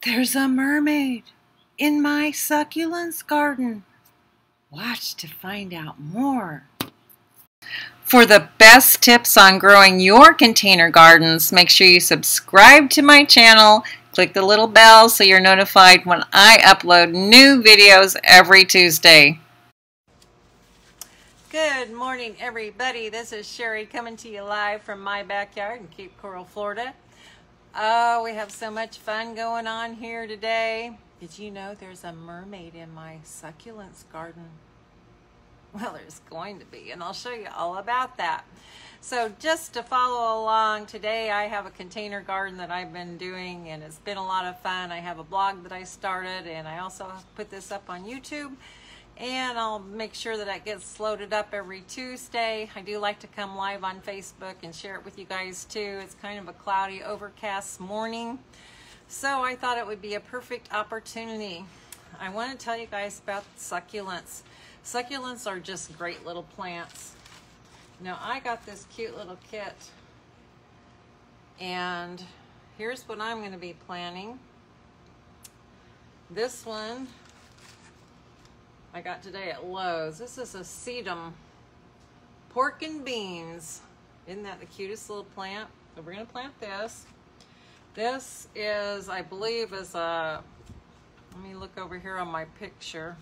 There's a mermaid in my succulents garden. Watch to find out more. For the best tips on growing your container gardens, make sure you subscribe to my channel. Click the little bell so you're notified when I upload new videos every Tuesday. Good morning, everybody. This is Sherry coming to you live from my backyard in Cape Coral, Florida. Oh, we have so much fun going on here today. Did you know there's a mermaid in my succulents garden? Well, there's going to be, and I'll show you all about that. So just to follow along, today I have a container garden that I've been doing, and it's been a lot of fun. I have a blog that I started, and I also put this up on YouTube, and I'll make sure that it gets loaded up every Tuesday. I do like to come live on Facebook and share it with you guys too. It's kind of a cloudy, overcast morning, so I thought it would be a perfect opportunity. I want to tell you guys about succulents. Succulents are just great little plants. Now I got this cute little kit, and here's what I'm going to be planting. This one I got today at Lowe's. This is a sedum pork and beans. Isn't that the cutest little plant? So we're going to plant this. This is, I believe, is a, let me look over here on my picture.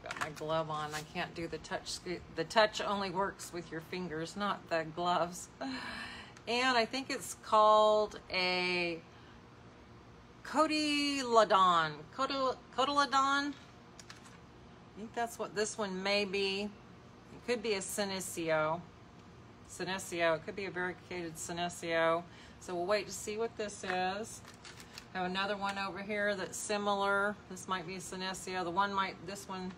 Got my glove on. I can't do the touch. The touch only works with your fingers, not the gloves. And I think it's called a cotyledon. Cotyledon. I think that's what this one may be. It could be a senecio. Senecio. It could be a variegated senecio. So we'll wait to see what this is. I have another one over here that's similar. This might be a senecio. This one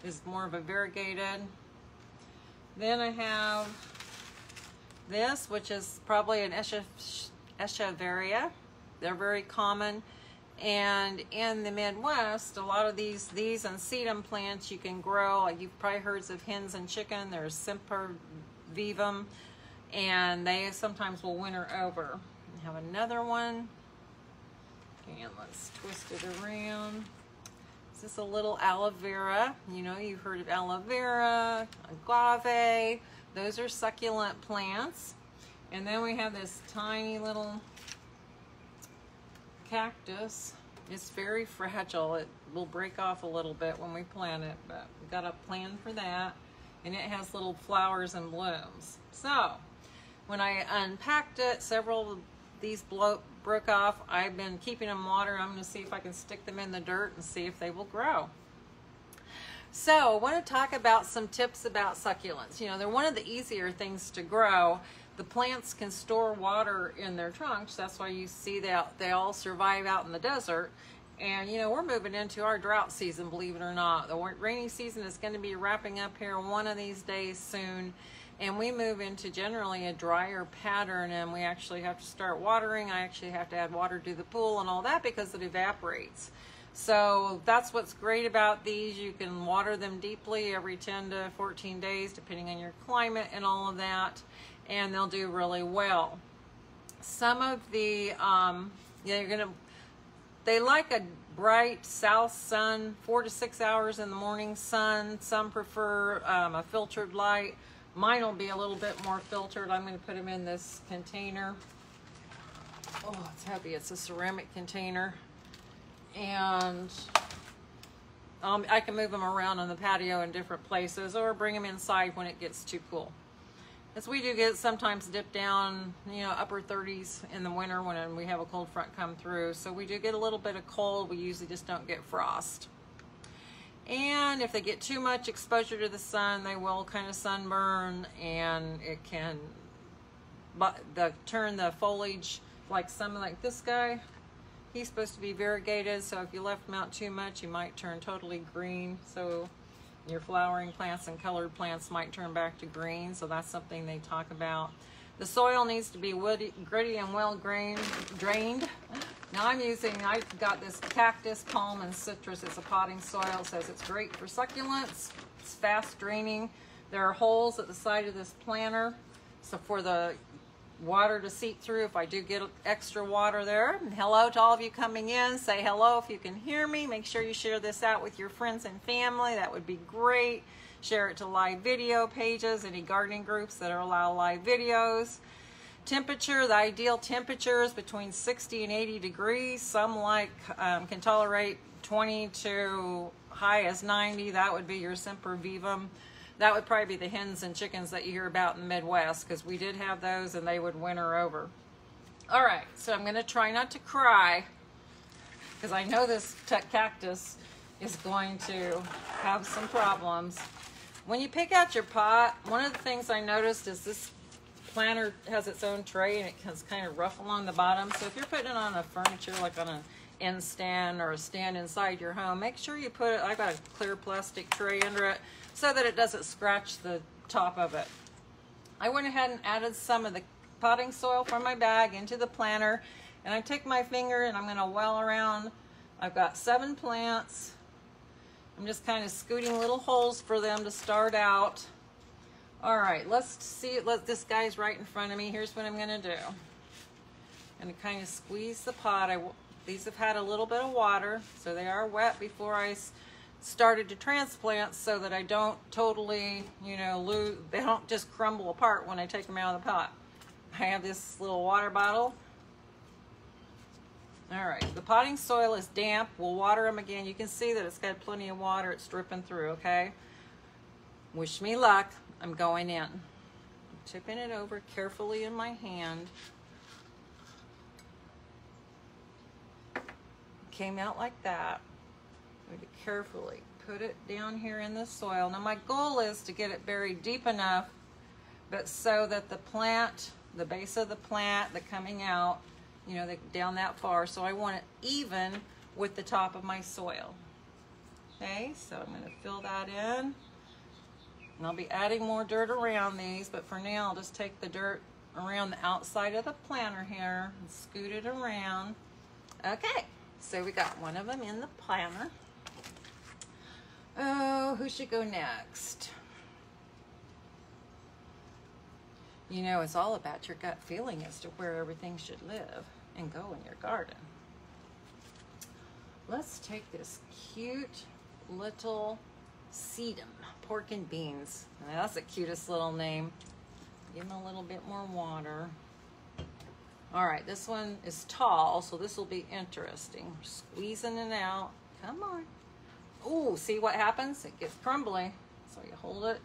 is more of a variegated. Then I have this, which is probably an echeveria. They're very common. And in the Midwest, a lot of these and sedum plants you can grow. You've probably heard of hens and chicken. There's sempervivum, and they sometimes will winter over. I have another one. And let's twist it around. This is a little aloe vera. You know, you've heard of aloe vera, agave. Those are succulent plants. And then we have this tiny little cactus. It's very fragile. It will break off a little bit when we plant it, but we've got a plan for that. And it has little flowers and blooms. So when I unpacked it, several of these broke off. I've been keeping them water. I'm going to see if I can stick them in the dirt and see if they will grow. So I want to talk about some tips about succulents. You know, they're one of the easier things to grow. The plants can store water in their trunks. That's why you see that they all survive out in the desert. And you know, we're moving into our drought season, believe it or not. The rainy season is going to be wrapping up here one of these days soon. And we move into generally a drier pattern, and we actually have to start watering. I actually have to add water to the pool and all that because it evaporates. So that's what's great about these. You can water them deeply every 10 to 14 days, depending on your climate and all of that, and they'll do really well. Some of the, they like a bright south sun, 4 to 6 hours in the morning sun. Some prefer a filtered light. Mine will be a little bit more filtered. I'm going to put them in this container. Oh, it's heavy. It's a ceramic container. And I can move them around on the patio in different places or bring them inside when it gets too cool. As we do get sometimes dip down, you know, upper 30s in the winter when we have a cold front come through. So we do get a little bit of cold. We usually just don't get frost. And if they get too much exposure to the sun, they will kind of sunburn, and it can turn the foliage, like this guy. He's supposed to be variegated, so if you left him out too much, he might turn totally green. So your flowering plants and colored plants might turn back to green, so that's something they talk about. The soil needs to be woody, gritty, and well drained. Now I've got this cactus, palm, and citrus. It's a potting soil. It says it's great for succulents. It's fast draining. There are holes at the side of this planter, so for the water to seep through if I do get extra water there. And hello to all of you coming in. Say hello if you can hear me. Make sure you share this out with your friends and family. That would be great. Share it to live video pages, any gardening groups that allow live videos. Temperature, the ideal temperature is between 60 and 80 degrees. Some can tolerate 20 to high as 90. That would be your sempervivum. That would probably be the hens and chickens that you hear about in the Midwest, because we did have those and they would winter over. All right, so I'm going to try not to cry, because I know this cactus is going to have some problems. When you pick out your pot, one of the things I noticed is this planter has its own tray and it has kind of rough along the bottom. So if you're putting it on a furniture, like on an end stand or a stand inside your home, make sure you put it, I got a clear plastic tray under it so that it doesn't scratch the top of it. I went ahead and added some of the potting soil from my bag into the planter, and I take my finger and I'm going to well around. I've got 7 plants. I'm just kind of scooting little holes for them to start out. All right, let's see. This guy's right in front of me. Here's what I'm going to do. I'm going to kind of squeeze the pot. These have had a little bit of water, so they are wet before I started to transplant, so that I don't totally, lose. They don't just crumble apart when I take them out of the pot. I have this little water bottle. All right, the potting soil is damp. We'll water them again. You can see that it's got plenty of water. It's dripping through, okay? Wish me luck. I'm going in. I'm tipping it over carefully in my hand. Came out like that. I'm going to carefully put it down here in the soil. Now my goal is to get it buried deep enough, but so that the plant, the base of the plant, the coming out, down that far. So I want it even with the top of my soil. Okay, so I'm going to fill that in. And I'll be adding more dirt around these, but for now I'll just take the dirt around the outside of the planter here and scoot it around. Okay, so we got one of them in the planter. Oh, who should go next? It's all about your gut feeling as to where everything should live and go in your garden. Let's take this cute little sedum, pork and beans. Now, that's the cutest little name. Give them a little bit more water. All right, this one is tall, so this will be interesting. We're squeezing it out. Come on. Ooh, see what happens? It gets crumbly. So you hold it.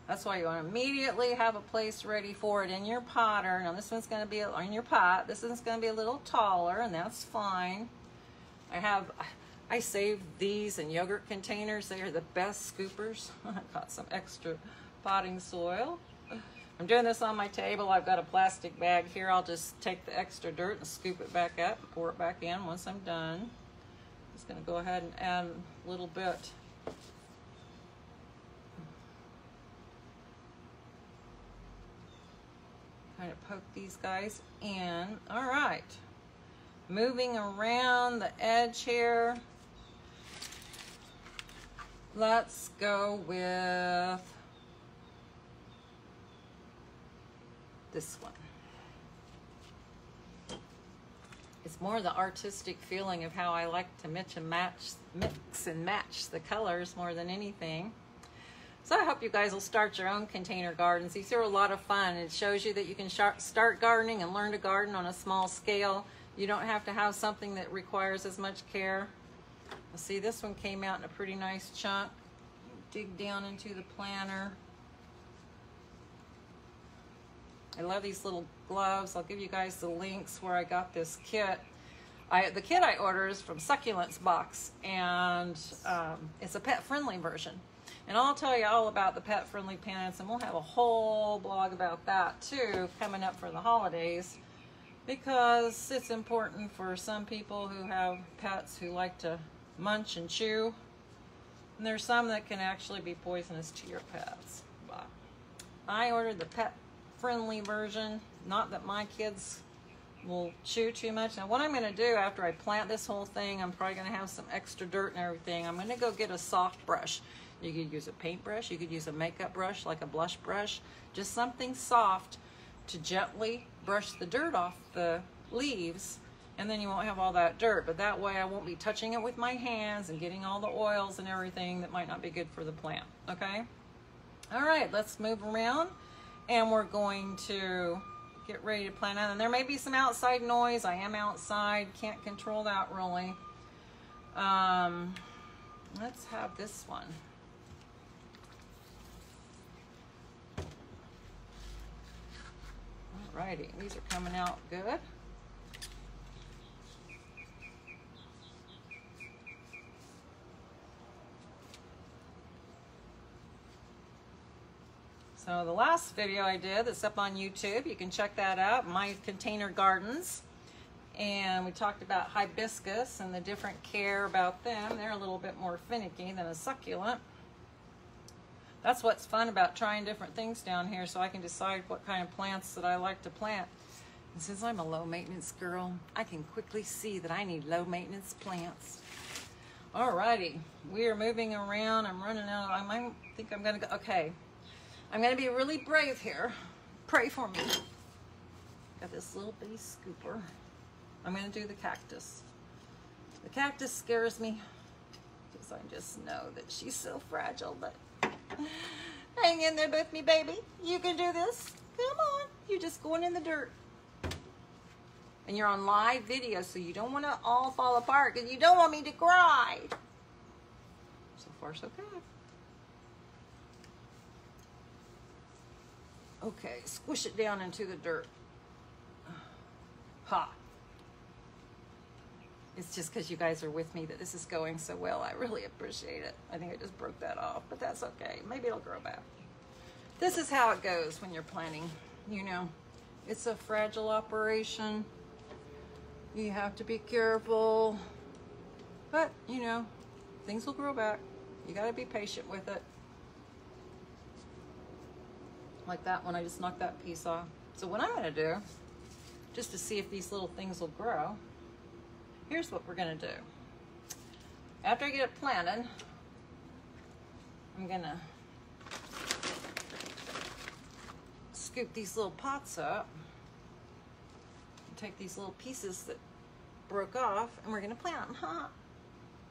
That's why you want to immediately have a place ready for it in your potter. Now this one's going to be in your pot. This one's going to be a little taller, and that's fine. I saved these in yogurt containers. They are the best scoopers. I got some extra potting soil. I'm doing this on my table. I've got a plastic bag here. I'll just take the extra dirt and scoop it back up and pour it back in once I'm done. Just going to go ahead and add a little bit. Kind of poke these guys in. All right. Moving around the edge here. Let's go with this one. It's more the artistic feeling of how I like to mix and match the colors more than anything. So I hope you guys will start your own container gardens. These are a lot of fun. It shows you that you can start gardening and learn to garden on a small scale. You don't have to have something that requires as much care. See, this one came out in a pretty nice chunk. Dig down into the planter. I love these little gloves. I'll give you guys the links where I got this kit. The kit I ordered is from Succulents Box, and it's a pet-friendly version. And I'll tell you all about the pet-friendly plants, and we'll have a whole blog about that too coming up for the holidays, because it's important for some people who have pets who like to munch and chew. And there's some that can actually be poisonous to your pets. But I ordered the pet-friendly version. Not that my kids will chew too much. Now what I'm going to do after I plant this whole thing, I'm probably going to have some extra dirt and everything. I'm going to go get a soft brush. You could use a paintbrush. You could use a makeup brush, like a blush brush. Just something soft to gently brush the dirt off the leaves, and then you won't have all that dirt. But that way I won't be touching it with my hands and getting all the oils and everything that might not be good for the plant, okay? All right, let's move around, and we're going to get ready to plant out. And there may be some outside noise. I am outside, can't control that really. Let's have this one. Alrighty, these are coming out good. So the last video I did that's up on YouTube, you can check that out, My Container Gardens. And we talked about hibiscus and the different care about them. They're a little bit more finicky than a succulent. That's what's fun about trying different things down here, so I can decide what kind of plants that I like to plant. And since I'm a low maintenance girl, I can quickly see that I need low maintenance plants. Alrighty, we are moving around. I'm running out. I think I'm gonna go, okay. I'm gonna be really brave here. Pray for me. Got this little bitty scooper. I'm gonna do the cactus. The cactus scares me because I just know that she's so fragile, but hang in there with me, baby. You can do this. Come on. You're just going in the dirt. And you're on live video, so you don't want to all fall apart because you don't want me to cry. So far, so good. Okay, squish it down into the dirt. Ha. It's just because you guys are with me that this is going so well. I really appreciate it. I think I just broke that off, but that's okay. Maybe it'll grow back. This is how it goes when you're planting. You know, it's a fragile operation. You have to be careful. But, you know, things will grow back. You got to be patient with it. Like that one, I just knocked that piece off. So what I'm going to do, just to see if these little things will grow, here's what we're going to do. After I get it planted, I'm going to scoop these little pots up and take these little pieces that broke off, and we're going to plant them. Huh?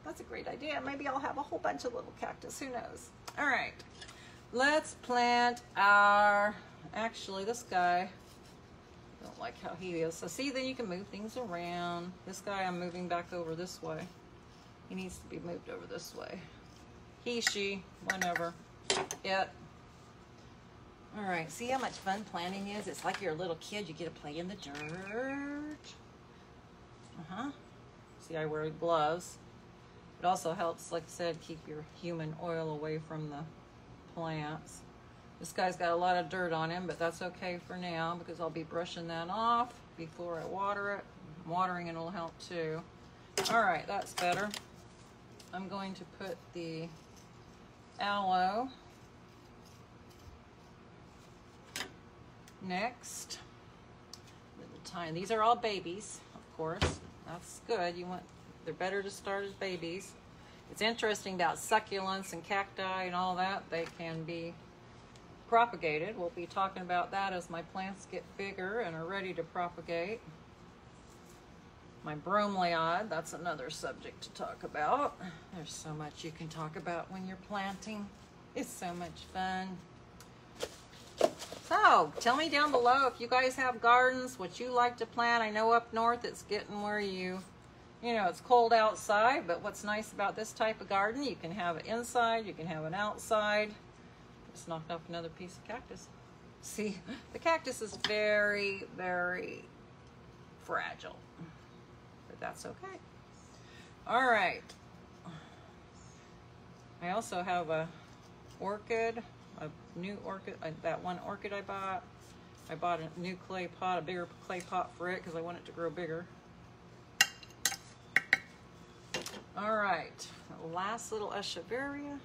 That's a great idea. Maybe I'll have a whole bunch of little cactus. Who knows? All right. Let's plant our, actually this guy, I don't like how he is. So see, then you can move things around. This guy I'm moving back over this way. He needs to be moved over this way. He, she, whenever, it. All right, see how much fun planting is? It's like you're a little kid. You get to play in the dirt. Uh-huh. See, I wear gloves. It also helps, like I said, keep your human oil away from the plants. This guy's got a lot of dirt on him, but that's okay for now because I'll be brushing that off before I water it. Watering it will help too. All right, that's better. I'm going to put the aloe next. Little tiny. These are all babies, of course. That's good. They're better to start as babies. It's interesting about succulents and cacti and all that. They can be propagated. We'll be talking about that as my plants get bigger and are ready to propagate. My bromeliad, that's another subject to talk about. There's so much you can talk about when you're planting. It's so much fun. So, tell me down below if you guys have gardens, what you like to plant. I know up north it's getting where you know, it's cold outside, but what's nice about this type of garden, you can have it inside, you can have it outside. Just knocked off another piece of cactus. See, the cactus is very, very fragile, but that's okay. All right. I also have a orchid, a new orchid, that one orchid I bought. I bought a new clay pot, a bigger clay pot for it because I want it to grow bigger. All right, last little echeveria.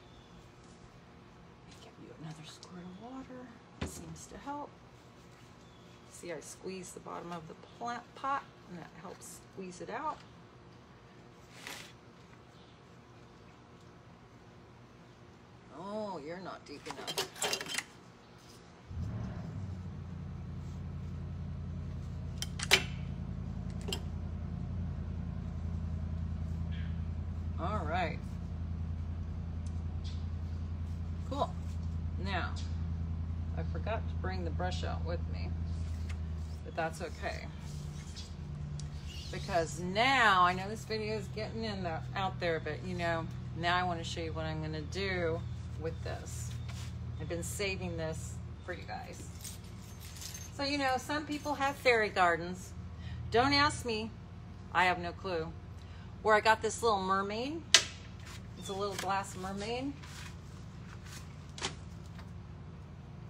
Give you another squirt of water. It seems to help. See, I squeeze the bottom of the plant pot, and that helps squeeze it out. you're not deep enough. All right. Cool. Now, I forgot to bring the brush out with me, but that's okay. Because now, I know this video is getting out there, but you know, now I want to show you what I'm going to do with this. I've been saving this for you guys. So, you know, some people have fairy gardens. Don't ask me. I have no clue. Where I got this little mermaid. It's a little glass mermaid.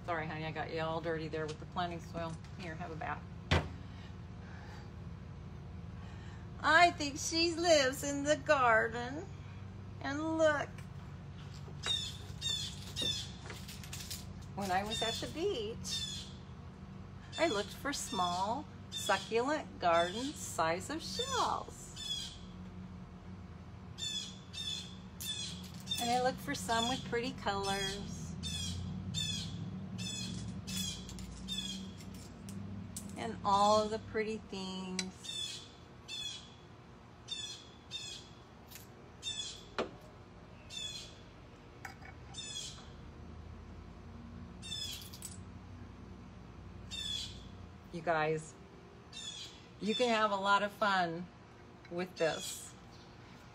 Sorry, honey, I got you all dirty there with the planting soil. Here, have a bath. I think she lives in the garden. And look. When I was at the beach, I looked for small, succulent garden size of shells. And I looked for some with pretty colors. And all of the pretty things. You guys, you can have a lot of fun with this.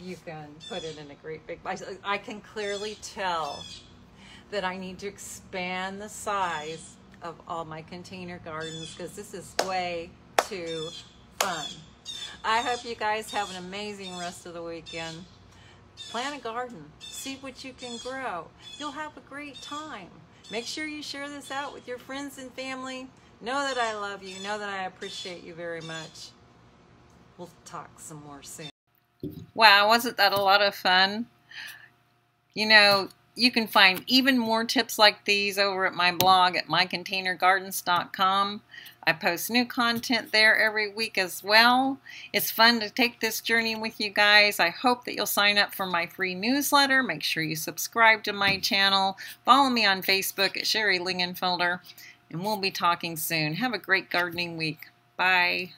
You can put it in a great big box. I can clearly tell that I need to expand the size of all my container gardens because this is way too fun. I hope you guys have an amazing rest of the weekend. Plant a garden. See what you can grow. You'll have a great time. Make sure you share this out with your friends and family. Know that I love you. Know that I appreciate you very much. We'll talk some more soon. Wow, wasn't that a lot of fun? You know, you can find even more tips like these over at my blog at mycontainergardens.com. I post new content there every week as well. It's fun to take this journey with you guys. I hope that you'll sign up for my free newsletter. Make sure you subscribe to my channel. Follow me on Facebook at Sherry Lingenfelder. And we'll be talking soon. Have a great gardening week. Bye.